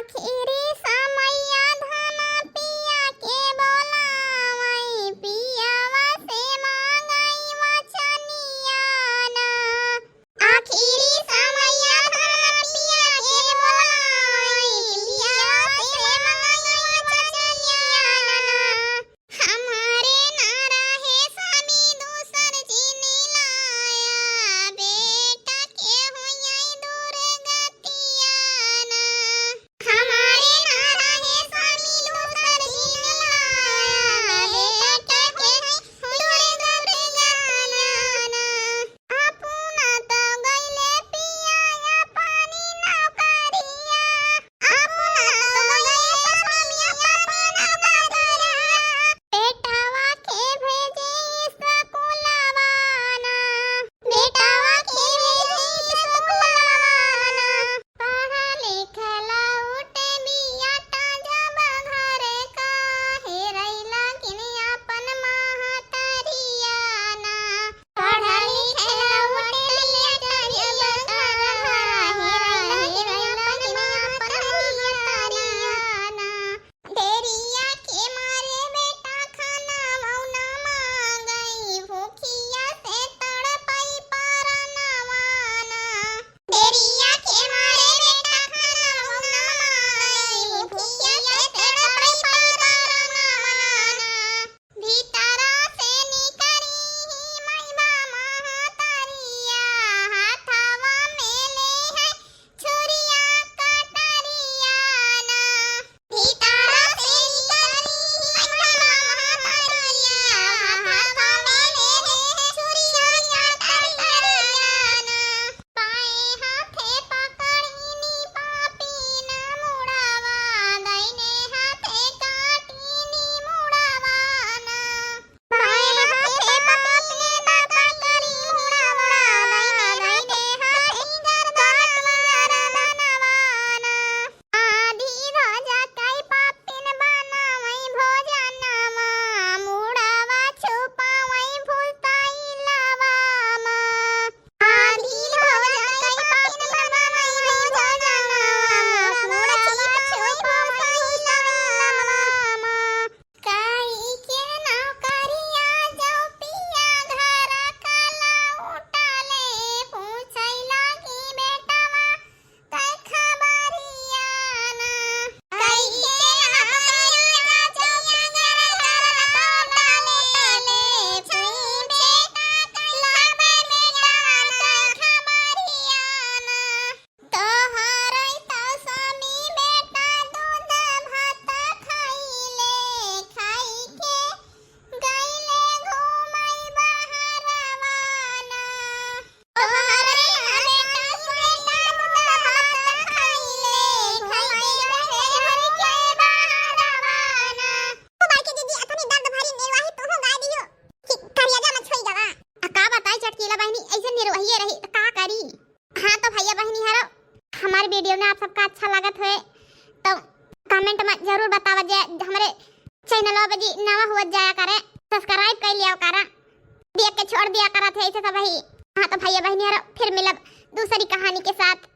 आखिरी समैया धना पिया के बोलावई पियावा से मांगई वचनिया ना आखिरी समैया धना पिया के बोलावई पियावा से मांगई वचनिया ना हमारे ना रहे स्वामी दूसर जीने लाया बेटा के होई दूर गतिया ना हमारे ना रहे स्वामी दूसर जीने लाया बेटा के होई दूर गतिया ना अपना तो गइले पिया या पानी नौकरिया अपना तो गइले स्वामी या पानी नौकरिया बेटावा के भेजे स्कूलवाना बेटावा के भेजे स्कूलवाना पढ़ा लिखला उठे बिया जब घरे का हेरैला किन अपन महतरिया ना पढ़ा लिखला उठे बिया जब घरे हेरैला किन अपन महतरिया ना देरिया के मारे बेटा खाना मौना मांगई भूखिया से तड़पई परनवाना देरिया के मारे बेटा खाना मौना मांगई भूखिया से तड़पई परनवाना भीतरा से निकरी मैबा महतरिया हाथवा में ले है छुरिया कटरिया ना भीतरा से निकरी मैबा महतरिया हाथवा में ले है छुरिया कटरिया ना पाए हाथे पकड़ीनी पापी ना मुड़ावा दाहिने हाथे काटीनी मुड़ावा ना पाए हाथे पकड़ीनी ना पकड़ी मुड़ावा दाहिने हाथे काटवारा बनवाना आधी राजा कई पापिन बनावई भोजनमा मुड़ावा छुपावई भूताई लवामा आधी राजा कई पापिन बनावई भोजनमा मुड़ावा छुपावई लवामा काई के नौकरिया जाओ पिया घर कला उठाले पूछैला की बेटावा कै खबरिया ना काई के नौकरिया जाओ पिया घर कला उठाले पूछे बेटा कै खबरिया ना तोहरै तो स्वामी बेटा दूध भात खाइले खाई के गइले घुमई बहरवाना तोहरै बेटा बेटा दूध भात खाइले खाई के गइले के बहरवाना ओ भाई के दीदी अथनी दर्द भरी निर्वाही तो हो गाय दियो कि करिया मत छोई गवा का बताई चटकीला बहनी ऐसे निर्वाही रही तो का करी हां तो भैया बहनी हरो हमारे वीडियो में आप सबका अच्छा लागत है तो कमेंट में जरूर बतावा जे हमारे चैनल पे जी नवा हुआ जाया करे सब्सक्राइब कर लिया करा देख के छोड़ दिया करा थे ऐसे सब ही हां तो भैया बहनी हरो फिर मिलब दूसरी कहानी के साथ।